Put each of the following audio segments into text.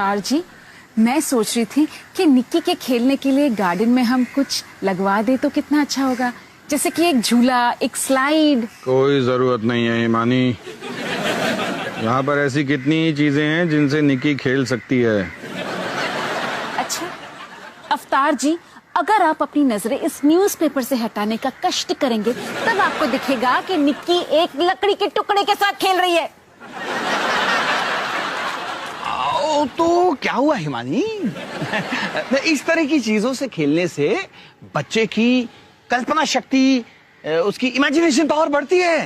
अवतार जी, मैं सोच रही थी कि निक्की के खेलने के लिए गार्डन में हम कुछ लगवा दे तो कितना अच्छा होगा, जैसे कि एक झूला, एक स्लाइड। कोई जरूरत नहीं है हिमानी, यहाँ पर ऐसी कितनी ही चीजें हैं जिनसे निक्की खेल सकती है। अच्छा अवतार जी, अगर आप अपनी नजरें इस न्यूज़पेपर से हटाने का कष्ट करेंगे तब आपको दिखेगा कि निक्की एक लकड़ी के टुकड़े के साथ खेल रही है। तो क्या हुआ हिमानी? इस तरह की चीजों से खेलने से बच्चे की कल्पना शक्ति, उसकी इमेजिनेशन पावर बढ़ती है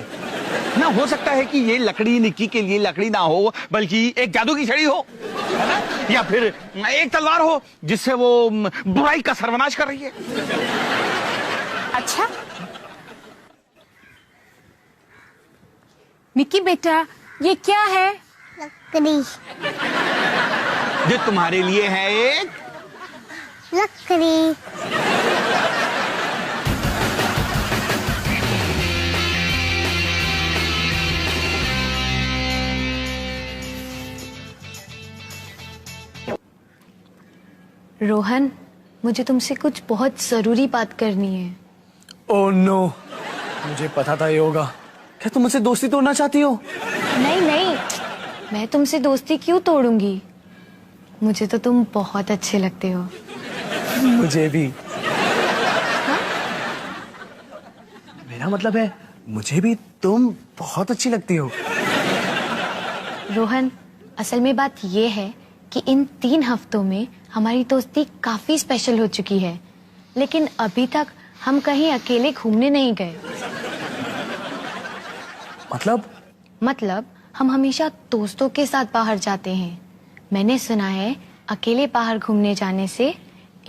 ना। हो सकता है कि ये लकड़ी निक्की के लिए लकड़ी ना हो बल्कि एक जादू की छड़ी हो, है ना? या फिर एक तलवार हो जिससे वो बुराई का सर्वनाश कर रही है। अच्छा निक्की बेटा, ये क्या है? लकड़ी। जो तुम्हारे लिए है एक लकड़ी। रोहन, मुझे तुमसे कुछ बहुत जरूरी बात करनी है। ओह नो, मुझे पता था ये होगा। क्या तुम मुझसे दोस्ती तोड़ना चाहती हो? नहीं नहीं, मैं तुमसे दोस्ती क्यों तोड़ूंगी? मुझे तो तुम बहुत अच्छे लगते हो। मुझे भी। मेरा मतलब है मुझे भी तुम बहुत अच्छी लगती हो। रोहन, असल में बात ये है कि इन 3 हफ्तों में हमारी दोस्ती काफी स्पेशल हो चुकी है, लेकिन अभी तक हम कहीं अकेले घूमने नहीं गए। मतलब हम हमेशा दोस्तों के साथ बाहर जाते हैं। मैंने सुना है अकेले बाहर घूमने जाने से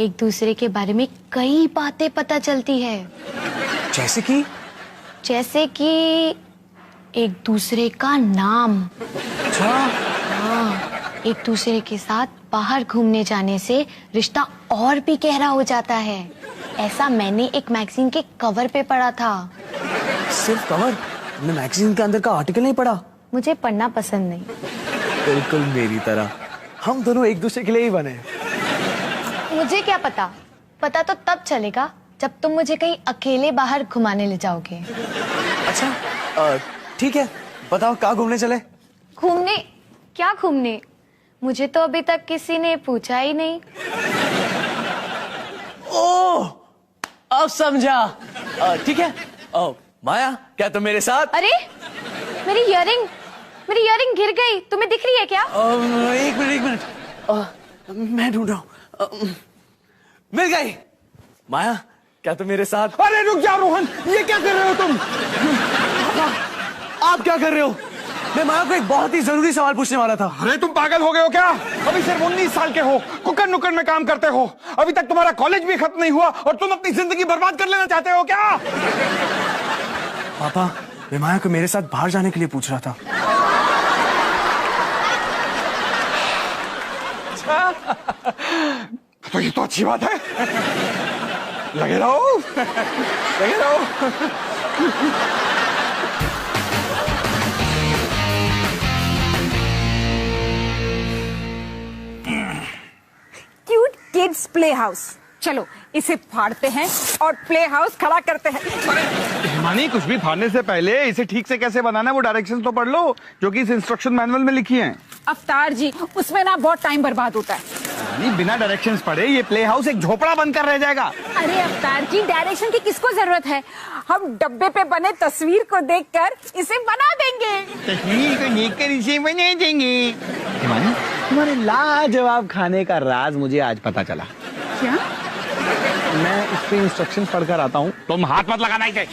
एक दूसरे के बारे में कई बातें पता चलती है। जैसे कि एक दूसरे का नाम। अच्छा। हाँ, एक दूसरे के साथ बाहर घूमने जाने से रिश्ता और भी गहरा हो जाता है। ऐसा मैंने एक मैगजीन के कवर पे पढ़ा था। सिर्फ कवर? तुमने मैगजीन के अंदर का आर्टिकल नहीं पढ़ा? मुझे पढ़ना पसंद नहीं। बिल्कुल मेरी तरह। हम दोनों एक दूसरे के लिए ही बने। मुझे क्या पता? पता तो तब चलेगा जब तुम मुझे कहीं अकेले बाहर घुमाने ले जाओगे। अच्छा ठीक है, बताओ कहाँ घूमने चले? घूमने? क्या घूमने? मुझे तो अभी तक किसी ने पूछा ही नहीं। ओह, अब समझा। ठीक है। माया, क्या तुम मेरे साथ? अरे मेरी इयरिंग गिर गई, तुम्हें दिख रही है क्या? एक मिनट, मैं ढूंढ रहा हूँ। मिल गई। माया, क्या तुम मेरे साथ? अरे रुक जाओ रोहन, ये क्या कर रहे हो तुम? आप क्या कर रहे हो? मैं माया को एक बहुत ही जरूरी सवाल पूछने वाला था। अरे तुम पागल हो गए हो क्या? अभी सिर्फ 19 साल के हो, कुकर नुकर में काम करते हो, अभी तक तुम्हारा कॉलेज भी खत्म नहीं हुआ और तुम अपनी जिंदगी बर्बाद कर लेना चाहते हो क्या? पापा, मैं माया को मेरे साथ बाहर जाने के लिए पूछ रहा था। तो ये तो अच्छी बात है। लगे रहो, लगे रहो। Cute kids play house. चलो इसे फाड़ते हैं और प्ले हाउस खड़ा करते हैं। हिमानी, कुछ भी फाड़ने से पहले इसे ठीक से कैसे बनाना है वो डायरेक्शंस तो पढ़ लो जो कि इस इंस्ट्रक्शन मैनुअल में लिखी हैं। अवतार जी, उसमें ना बहुत टाइम बर्बाद होता है। बिना डायरेक्शंस पढ़े ये प्ले हाउस एक झोपड़ा बनकर रह जाएगा। अरे अवतार जी, डायरेक्शन की किसको जरूरत है? हम डब्बे पे बने तस्वीर को देखकर इसे बना देंगे। तस्वीर को देखकर इसे बना देंगे। हिमानी, तुम्हारे लाजवाब खाने का राज मुझे आज पता चला। क्या? मैं इस पे इंस्ट्रक्शन पढ़कर आता हूँ, तुम हाथ मत लगाना इसे।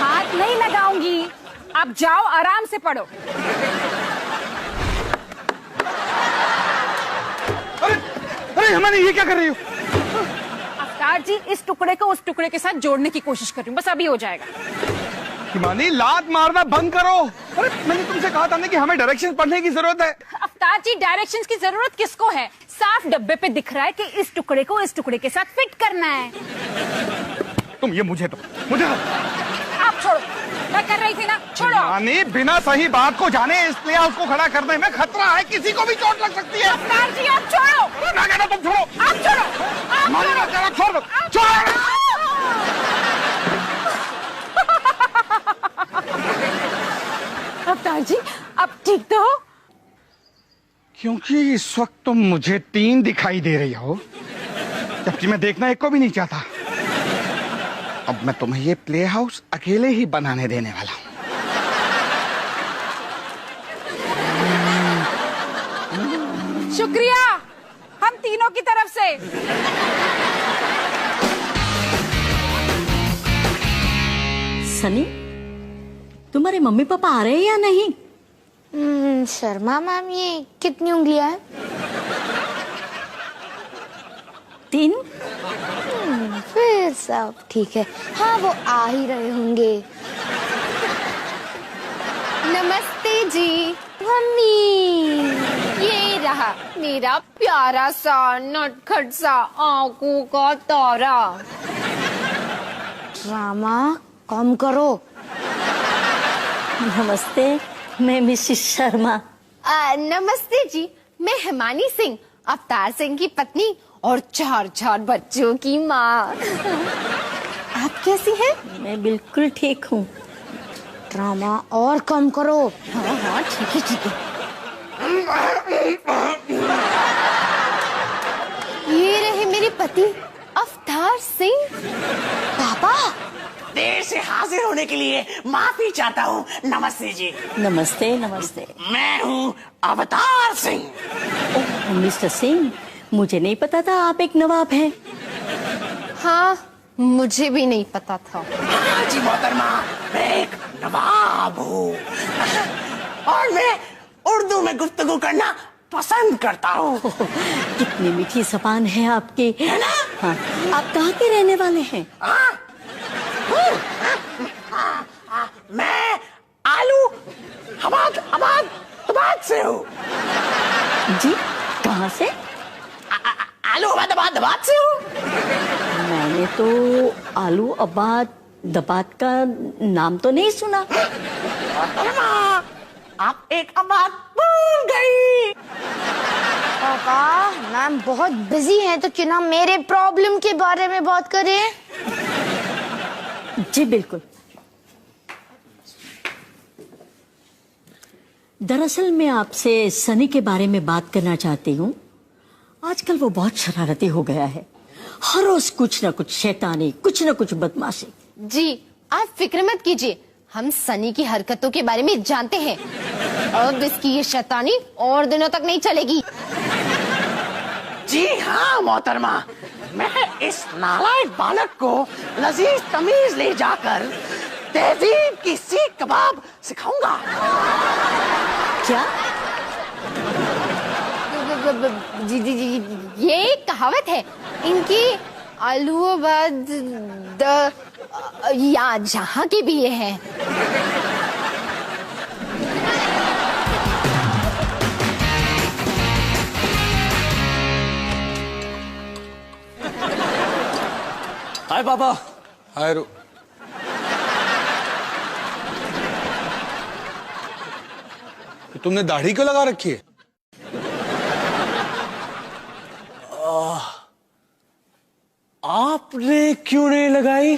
हाथ नहीं लगाऊंगी, आप जाओ आराम से पढ़ो। अरे हिमानी, ये क्या कर रही हो? अवतार जी, इस टुकड़े को उस टुकड़े के साथ जोड़ने की कोशिश कर रही हूँ, बस अभी हो जाएगा। हिमानी, लात मारना बंद करो। अरे मैंने तुमसे कहा था ना कि हमें डायरेक्शंस पढ़ने की जरूरत है। अवतार जी, डायरेक्शंस की जरूरत किसको है? साफ डब्बे पे दिख रहा है कि इस टुकड़े को इस टुकड़े के साथ फिट करना है। तुम ये मुझे आप आप छोड़ो, मैं कर रही थी ना, छोड़ो। हिमानी, बिना सही बात को जाने इस प्ले हाउस को खड़ा करने में खतरा है, किसी को भी चोट लग सकती है। अवतार जी आप छोड़ो। ना कहना तुम छोड़ो। आप छोड़ो, आप हिमानी, छोड़ो। ना कहना छोड़ दो। छोड़। अवतार जी आप ठीक तो हो? क्योंकि इस वक्त तुम मुझे 3 दिखाई दे रही हो, जबकि मैं देखना एक को भी नहीं चाहता। अब मैं तुम्हें ये प्ले हाउस अकेले ही बनाने देने वाला हूं। शुक्रिया हम तीनों की तरफ से। सनी, तुम्हारे मम्मी पापा आ रहे हैं या नहीं? शर्मा मैम, ये कितनी उंगलियां हैं? 3। फिर सब ठीक है। हाँ, वो आ ही रहे होंगे। नमस्ते जी। मम्मी, ये रहा मेरा प्यारा सा नटखट सा आंखों का तारा। ड्रामा कम करो। नमस्ते, मैं मिसिस शर्मा। नमस्ते जी, मैं हिमानी सिंह, अवतार सिंह की पत्नी और 4 बच्चों की माँ। आप कैसी हैं? मैं बिल्कुल ठीक हूँ। ड्रामा और कम करो। हाँ हाँ ठीक है ठीक है। ये रहे मेरे पति अवतार सिंह। पापा, देर से हाजिर होने के लिए माफी चाहता हूँ। नमस्ते जी। नमस्ते नमस्ते। मैं हूँ अवतार सिंह। ओह मिस्टर सिंह, मुझे नहीं पता था आप एक नवाब हैं। हाँ मुझे भी नहीं पता था। हाँ जी मोहतरमा, मैं एक नवाब हूँ और मैं उर्दू में गुफ्तगू करना पसंद करता हूँ। कितनी मीठी जबान है आपकी, है ना? हाँ, आप कहाँ के रहने वाले हैं? मैं आलू हबाद अबाद तबाद से हूँ। जी, कहाँ से? आलू हबाद अबाद दबाद से हूँ। मैंने तो आलू अबाद दबाद का नाम तो नहीं सुना। मोहतरमा, आप एक अबाद भूल गई। पापा, मैम बहुत बिजी हैं, तो क्यों ना मेरे प्रॉब्लम के बारे में बात करें? जी बिल्कुल। दरअसल मैं आपसे सनी के बारे में बात करना चाहती हूँ। आजकल वो बहुत शरारती हो गया है। हर रोज कुछ न कुछ शैतानी, कुछ न कुछ बदमाशी। जी आप फिक्र मत कीजिए, हम सनी की हरकतों के बारे में जानते हैं। अब इसकी ये शैतानी और दिनों तक नहीं चलेगी। जी हाँ मोहतरमा, मैं इस नालायक बालक को लजीज तमीज ले जाकर तहजीब की सीख कबाब सिखाऊंगा। क्या? जी जी जी, ये एक कहावत है इनकी। आलूबाद या जहाँ के भी ये हैं। हाय पापा। हाय रू, तुमने दाढ़ी क्यों लगा रखी है? आपने क्यों नहीं लगाई?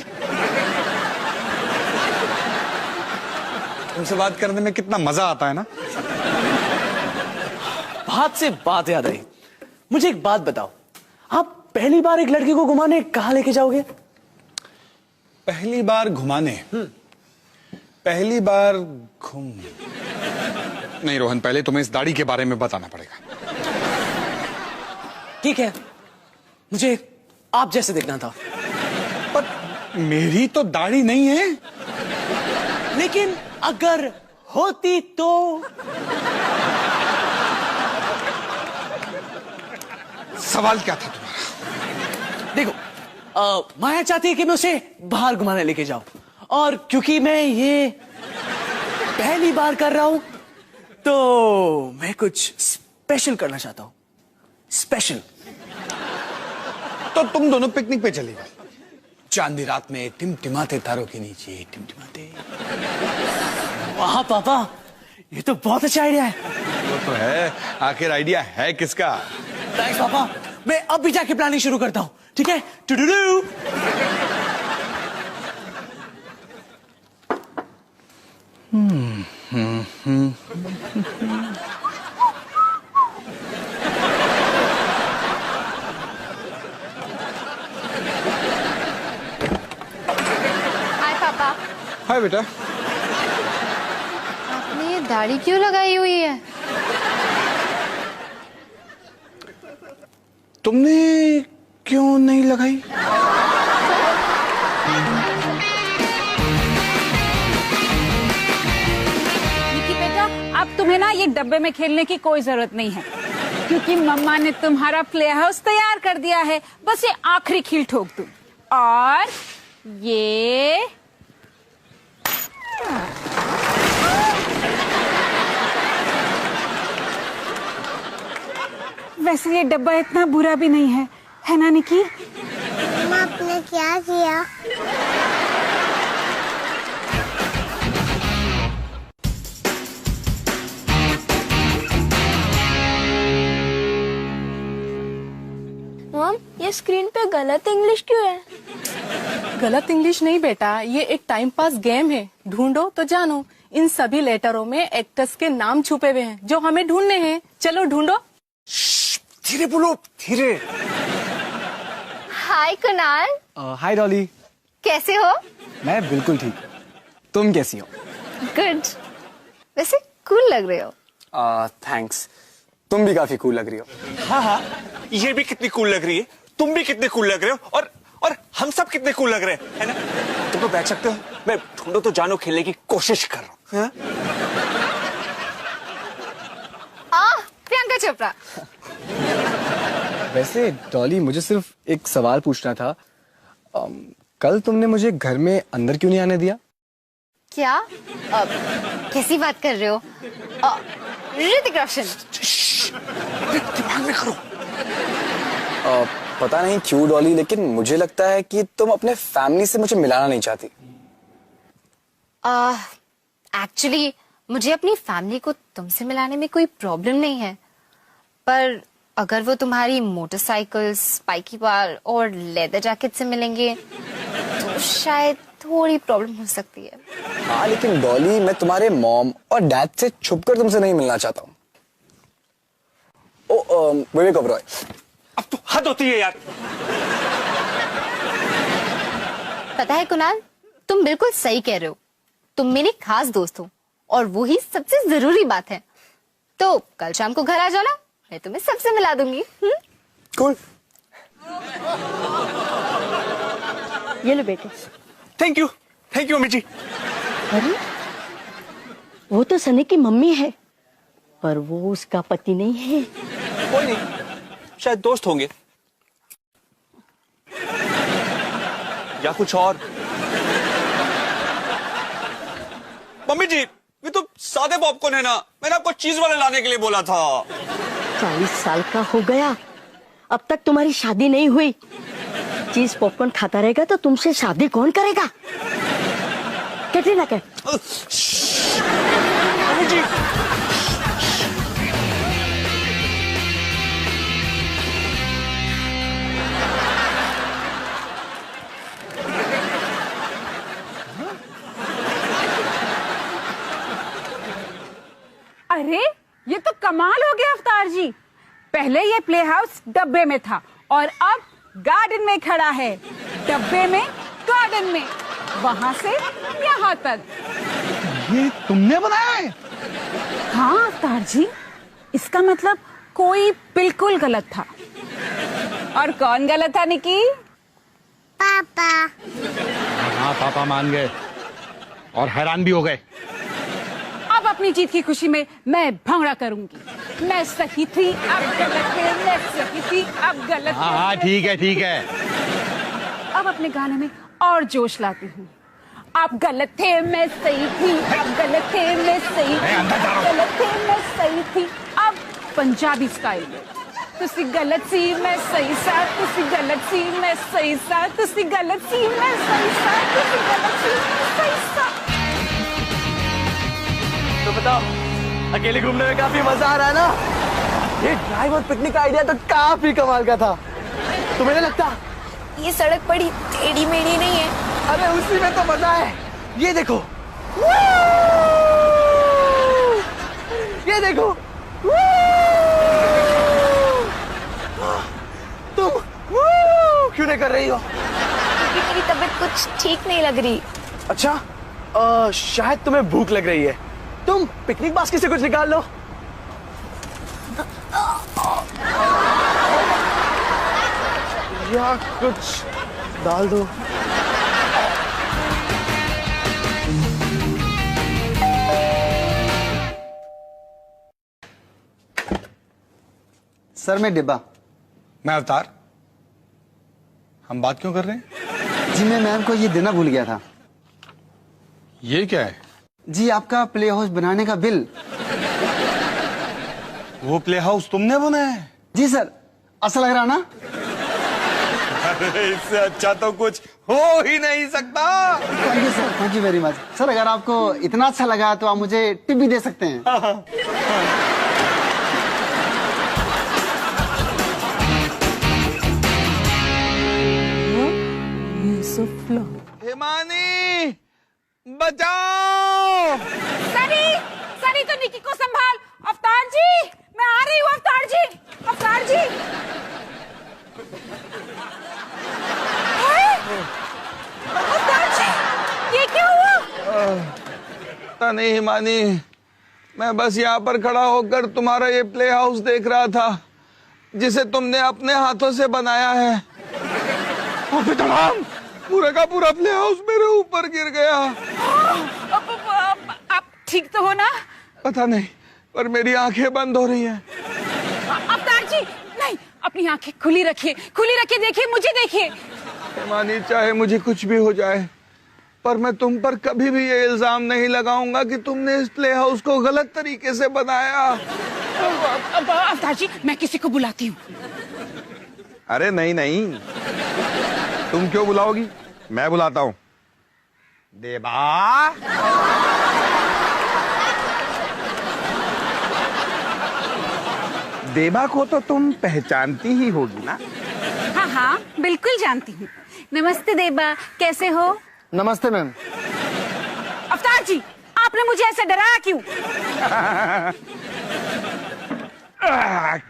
तुमसे बात करने में कितना मजा आता है ना। बात से बात याद आई, मुझे एक बात बताओ, आप पहली बार एक लड़की को घुमाने कहाँ लेके जाओगे? पहली बार घुमाने, पहली बार घूम नहीं रोहन, पहले तुम्हें इस दाढ़ी के बारे में बताना पड़ेगा। ठीक है, मुझे आप जैसे दिखना था। पर मेरी तो दाढ़ी नहीं है। लेकिन अगर होती तो? सवाल क्या था तुम्हारा? देखो, माया चाहती है कि मैं उसे बाहर घुमाने लेके जाऊं, और क्योंकि मैं ये पहली बार कर रहा हूं तो मैं कुछ स्पेशल करना चाहता हूं। स्पेशल। तो तुम दोनों पिकनिक पे चले गए। चांदी रात में टिमटिमाते तारों के नीचे टिमटिमाते। वाह पापा, ये तो बहुत अच्छा आइडिया है। वो तो है, आखिर आइडिया है किसका? थैंक्स पापा, मैं अब भी जाके प्लानिंग शुरू करता हूँ, ठीक है? टुडुडू। हाय पापा, हाय बेटा। आपने ये दाढ़ी क्यों लगाई हुई है? तुमने क्यों नहीं लगाई? निकी बेटा, अब तुम्हें ना ये डब्बे में खेलने की कोई जरूरत नहीं है, क्योंकि मम्मा ने तुम्हारा प्ले हाउस तैयार कर दिया है। बस ये आखिरी खील ठोक दूं और ये वैसे ये डब्बा इतना बुरा भी नहीं है ना निकी? मम्मा आपने क्या किया? मम, ये स्क्रीन पे गलत इंग्लिश क्यों है? गलत इंग्लिश नहीं बेटा, ये एक टाइम पास गेम है। ढूंढो तो जानो, इन सभी लेटरों में एक्टर्स के नाम छुपे हुए हैं जो हमें ढूंढने हैं। चलो ढूंढो। धीरे बोलो, धीरे। हाय कुणाल, हाय डॉली। कैसे हो? मैं बिल्कुल ठीक। तुम कैसी हो? गुड। वैसे कूल लग रहे हो। थैंक्स। तुम भी काफी कूल लग रही हो। हाँ हाँ, ये भी कितनी कूल लग रही है, तुम भी कितने कूल लग रहे हो, और हम सब कितने कूल लग रहे हैं, है ना? तुम तो बैठ सकते हो, मैं ढूंढो तो जानो खेलने की कोशिश कर रहा हूँ। हाँ? प्रियंका चोपड़ा। वैसे डॉली, मुझे सिर्फ एक सवाल पूछना था। कल तुमने मुझे घर में अंदर क्यों नहीं आने दिया? क्या? कैसी बात कर रहे हो? ऋतिक रोशन। दिमाग में करो। पता नहीं क्यों डॉली, लेकिन मुझे लगता है कि तुम अपने फैमिली से मुझे मिलाना नहीं चाहती। एक्चुअली मुझे अपनी फैमिली को तुमसे मिलाने में कोई प्रॉब्लम नहीं है, पर अगर वो तुम्हारी मोटरसाइकिल, स्पाइकी बार और लेदर जैकेट से मिलेंगे तो शायद थोड़ी प्रॉब्लम हो सकती है। हाँ, लेकिन डॉली, मैं तुम्हारे मॉम और डैड से छुपकर तुमसे नहीं मिलना चाहता हूँ। विवेक ओबरॉय। अब तो हद होती है यार। पता है कुणाल, तुम बिल्कुल सही कह रहे हो। तुम मेरे खास दोस्त हो और वो ही सबसे जरूरी बात है। तो कल शाम को घर आ जाना, मैं तुम्हें सबसे मिला दूंगी। कूल। ये लो बेटे। Thank you Amit ji. अरे, वो तो सनी की मम्मी है, पर वो उसका पति नहीं है। कोई नहीं, शायद दोस्त होंगे या कुछ और। मम्मी जी, ये तो सादे पॉपकॉर्न है ना, मैंने आपको चीज वाले लाने के लिए बोला था। 40 साल का हो गया, अब तक तुम्हारी शादी नहीं हुई। चीज पॉपकॉर्न खाता रहेगा तो तुमसे शादी कौन करेगा? कैटरीना कैफ। मम्मी जी, अरे ये तो कमाल हो गया अवतार जी। पहले ये प्ले हाउस डब्बे में था और अब गार्डन में खड़ा है। डब्बे में, गार्डन में, वहां से यहाँ तक। ये तुमने बनाया है? हाँ अवतार जी, इसका मतलब कोई बिल्कुल गलत था। और कौन गलत था निकी? पापा। हाँ, पापा मान गए और हैरान भी हो गए। अब अपनी जीत की खुशी में मैं भंगड़ा करूंगी। मैं सही थी, अब गलत थे, मैं सही थी, अब गलत थे। हाँ, ठीक है। अब अपने गाने में और जोश लाती हूँ। आप गलत थे, मैं सही थी, अब गलत थे, मैं सही थी, गलत थे, मैं सही थी। अब पंजाबी स्टाइल में तुसी गलत सी मैं सही सा, तुसी गलत सी मैं सही सा, तुसी गलत सी मैं सही सा, तुसी गलत सी मैं सही सा। तो बताओ, अकेले घूमने में काफी मजा आ रहा है ना? ये ड्राइव और पिकनिक का आइडिया तो काफी कमाल का था। तुम्हें नहीं लगता? ये सड़क बड़ी टेढ़ी मेढ़ी नहीं है? अरे उसी में तो मजा है। ये देखो, ये देखो, तुम क्यों नहीं कर रही हो? क्योंकि मेरी तबीयत कुछ ठीक नहीं लग रही। अच्छा, शायद तुम्हें भूख लग रही है। तुम पिकनिक बास्केट से कुछ निकाल लो। या कुछ डाल दो। सर मैं डिब्बा। मैं अवतार। हम बात क्यों कर रहे हैं? जी मैं मैम को ये देना भूल गया था। ये क्या है? जी आपका प्ले हाउस बनाने का बिल। वो प्ले हाउस तुमने बनाया है? जी सर, अच्छा लग रहा ना? अरे इससे अच्छा तो कुछ हो ही नहीं सकता। Thank you sir, thank you very much. Sir अगर आपको इतना अच्छा लगा तो आप मुझे टिप भी दे सकते हैं। हिमानी बचाओ। सनी तो निकी को संभाल। अवतार जी, मैं आ रही हूँ। अवतार जी, अवतार जी। अवतार जी, ये क्या हुआ? पता नहीं हिमानी, मैं बस यहाँ पर खड़ा होकर तुम्हारा ये प्ले हाउस देख रहा था जिसे तुमने अपने हाथों से बनाया है। और फिर तमाम पूरा का पूरा प्ले हाउस मेरे ऊपर गिर गया। आप ठीक तो हो ना? पता नहीं, पर मेरी आंखें बंद हो रही हैं। अवतार जी नहीं, अपनी आंखें खुली रखिए, खुली रखिए, देखिए मुझे, देखिए। हिमानी चाहे मुझे कुछ भी हो जाए, पर मैं तुम पर कभी भी ये इल्जाम नहीं लगाऊंगा कि तुमने इस प्ले हाउस को गलत तरीके से बनाया। अवतार जी मैं किसी को बुलाती हूँ। अरे नहीं नहीं, तुम क्यों बुलाओगी, मैं बुलाता हूँ। देवा, देवा को तो तुम पहचानती ही होगी ना? हाँ हाँ बिल्कुल जानती हूँ। नमस्ते देबा, कैसे हो? नमस्ते मैम। अवतार जी आपने मुझे ऐसे डराया क्यों?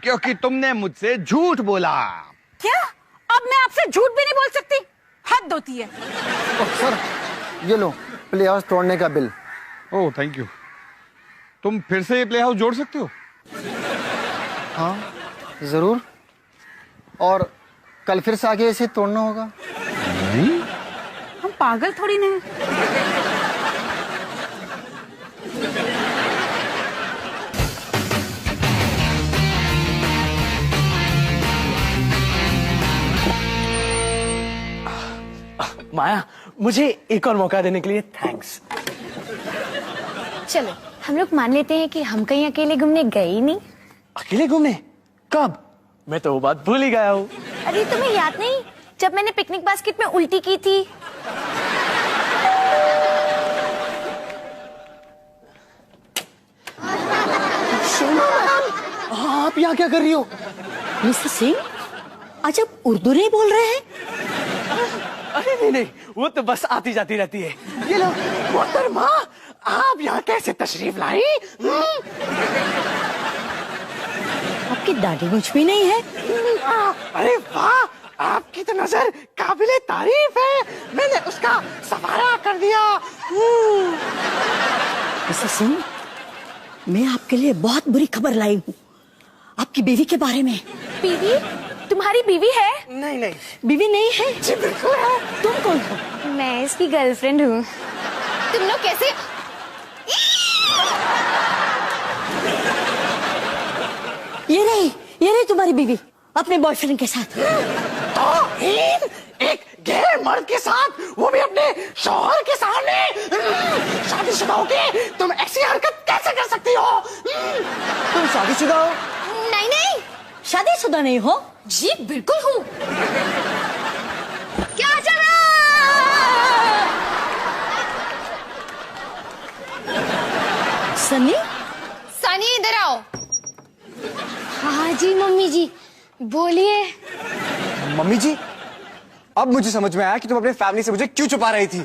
क्योंकि तुमने मुझसे झूठ बोला। क्या? अब मैं आपसे झूठ भी नहीं बोल सकती? हद होती है। सर ये लो प्ले हाउस तोड़ने का बिल। Oh thank you. तुम फिर से ये प्ले हाउस जोड़ सकते हो? हाँ जरूर, और कल फिर से आगे इसे तोड़ना होगा। नहीं, हम पागल थोड़ी नहीं। माया, मुझे एक और मौका देने के लिए थैंक्स। चलो हम लोग मान लेते हैं कि हम कहीं अकेले घूमने गए ही नहीं। अकेले घूमने? कब? मैं तो वो बात भूल ही गया हूँ। अरे तुम्हें याद नहीं, जब मैंने पिकनिक बास्केट में उल्टी की थी? आप यहाँ क्या कर रही हो? मिस्टर सिंह, आज आप उर्दू नहीं बोल रहे हैं? अरे नहीं नहीं, वो तो बस आती जाती रहती है। ये लो। मोहतरमा, आप यहाँ कैसे तशरीफ लाई? आपकी दाढ़ी मुझ भी नहीं है। अरे वाह, आपकी तो नजर काबिले तारीफ है। मैंने उसका सवारा कर दिया। मिस्टर सिंह, मैं आपके लिए बहुत बुरी खबर लाई हूँ, आपकी बीवी के बारे में। बीवी? तुम्हारी बीवी है? नहीं नहीं, बीवी नहीं है? जी बिल्कुल है। तुम कौन हो? मैं इसकी गर्लफ्रेंड हूँ। तुम लोग कैसे? ये रही तुम्हारी बीवी अपने बॉयफ्रेंड के साथ। तौहीन, एक गैर मर्द के साथ, वो भी अपने शौहर के सामने। शादीशुदा होके तुम ऐसी हरकत कैसे कर सकती हो? तुम शादीशुदा हो? नहीं नहीं, शादीशुदा नहीं हो? जी बिल्कुल हूँ। क्या चल रहा? सनी? सनी इधर आओ। हाँ जी मम्मी जी, बोलिए। मम्मी जी, अब मुझे समझ में आया कि तुम अपने फैमिली से मुझे क्यों छुपा रही थी।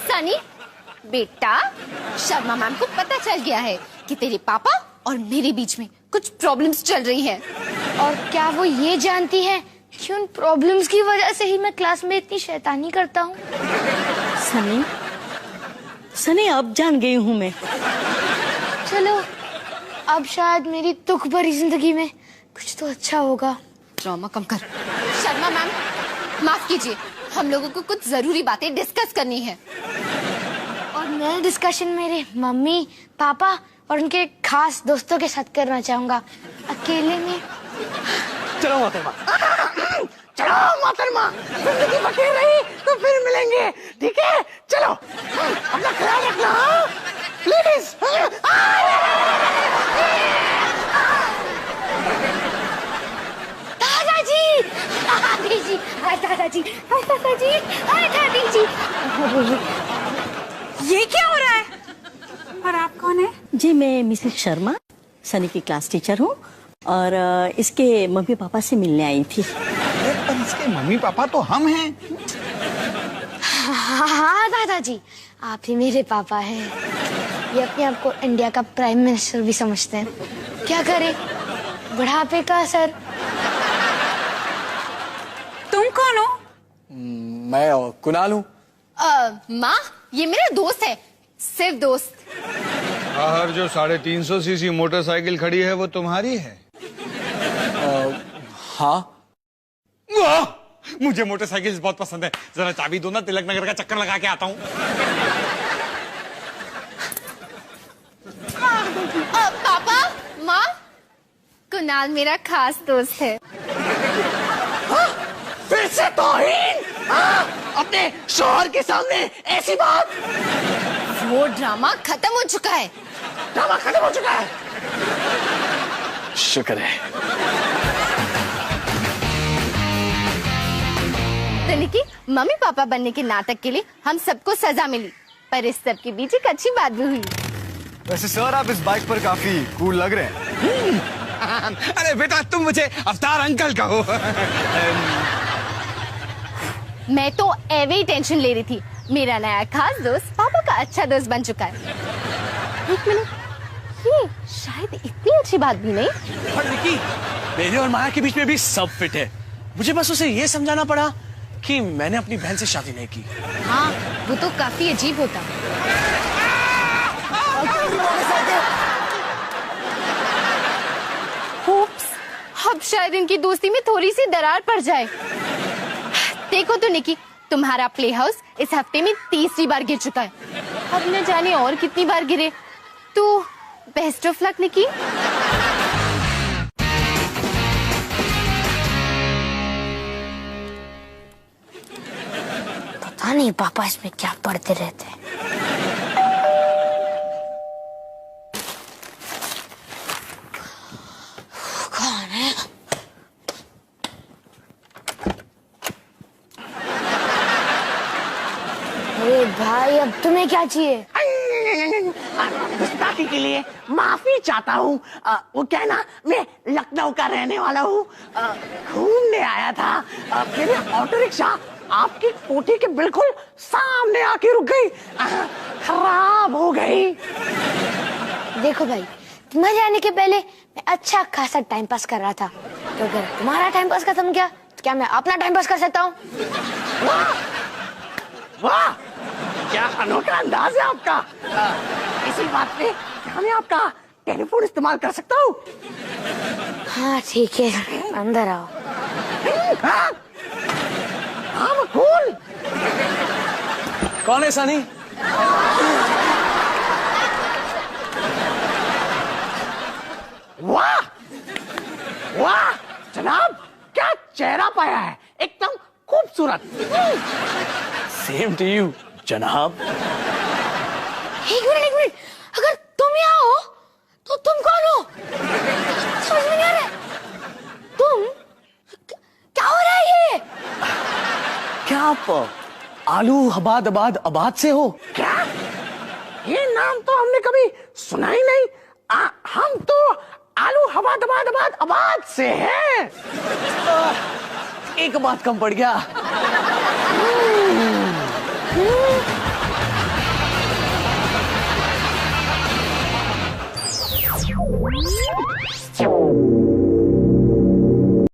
सनी बेटा, शर्मा मैम को पता चल गया है कि तेरे पापा और मेरे बीच में कुछ प्रॉब्लम्स चल रही हैं। और क्या वो ये जानती है कि उन प्रॉब्लम्स की वजह से ही मैं क्लास में इतनी शैतानी करता हूँ? सनी, सनी अब जान गई हूँ मैं। चलो, अब शायद मेरी दुख भरी जिंदगी में कुछ तो अच्छा होगा। ड्रामा कम कर। शर्मा मैम, माफ कीजिए, हम लोगों को कुछ जरूरी बातें डिस्कस करनी है। और मैं डिस्कशन मेरे मम्मी पापा और उनके खास दोस्तों के साथ करना चाहूंगा, अकेले में। चलो मोहतरमा, चलो मोहतरमा, जिंदगी बची रही तो फिर मिलेंगे, ठीक है? चलो, अपना ख्याल रखना, प्लीज। दादाजी, दादाजी, दादाजी, दादाजी, दादाजी। ये क्या हो रहा है? और आप कौन है? जी मैं मिसेस शर्मा, सनी की क्लास टीचर हूँ और इसके मम्मी पापा से मिलने आई थी। पर इसके मम्मी पापा तो हम हैं। हाँ दादाजी, आप ही मेरे पापा हैं। ये अपने आप को इंडिया का प्राइम मिनिस्टर भी समझते हैं। क्या करे, बुढ़ापे का असर। तुम कौन हो? मैं कुणाल हूँ। माँ, ये मेरा दोस्त है, सिर्फ दोस्त। बाहर जो 350 सीसी मोटरसाइकिल खड़ी है वो तुम्हारी है? हाँ। वाह, मुझे मोटरसाइकिल बहुत पसंद है। जरा चाबी दो ना, तिलक नगर का चक्कर लगा के आता हूँ। पापा, माँ, कुणाल मेरा खास दोस्त है। फिर से तौहीन? अपने शौहर के सामने ऐसी बात? वो ड्रामा खत्म हो चुका है। ड्रामा खत्म हो चुका है? शुक्र है। तो निकी, मम्मी पापा बनने के नाटक के लिए हम सबको सजा मिली, पर इस सब के बीच एक अच्छी बात भी हुई। वैसे सर, आप इस बाइक पर काफी कूल लग रहे हैं। अरे बेटा, तुम मुझे अवतार अंकल कहो। मैं तो एवे ही टेंशन ले रही थी। मेरा नया खास दोस्त पापा का अच्छा दोस्त बन चुका है। एक मिनट, ये शायद इतनी अच्छी बात भी नहीं। और निकी, मेरे और माया के बीच में भी सब फिट है। मुझे बस उसे ये समझाना पड़ा कि मैंने अपनी बहन से शादी नहीं की। हाँ, वो तो काफी अजीब होता। Oops, अब शायद इनकी दोस्ती में थोड़ी सी दरार पड़ जाए। देखो तो निकी, तुम्हारा प्ले हाउस इस हफ्ते में 3री बार गिर चुका है। अब न जाने और कितनी बार गिरे। तो बेस्ट ऑफ लक निकी। पता नहीं पापा इसमें क्या पढ़ते रहते हैं। कौन है? अरे भाई, अब तुम्हें क्या चाहिए? गुस्ताखी के लिए माफी चाहता हूँ। वो क्या है ना, मैं लखनऊ का रहने वाला हूँ। घूमने आया था। मेरी ऑटो रिक्शा आपकी कोठी के बिल्कुल सामने आके रुक गई। खराब हो गई। देखो भाई, तुम्हारे आने के पहले मैं अच्छा खासा टाइम पास कर रहा था, तो अगर तुम्हारा टाइम पास खत्म गया तो क्या मैं अपना टाइम पास कर सकता हूँ? वाह वाह, क्या अनोखा अंदाज है आपका। इसी बात पे क्या मैं आपका टेलीफोन इस्तेमाल कर सकता हूँ? हाँ ठीक है, अंदर आओ। हाँ कूल। कौन है सनी? वाह वाह जनाब, क्या चेहरा पाया है, एकदम खूबसूरत। सेम टू यू जनाब। एक मिनट, अगर तुम यहाँ हो तो तुम कौन हो? समझ में नहीं आ रहा है। तुम क्या हो रहा है ये? क्या आप आलू हबाद अबाद आबाद से हो? क्या? ये नाम तो हमने कभी सुना ही नहीं। हम तो आलू हबाद अबाद अबाद आबाद से हैं। एक बात कम पड़ गया।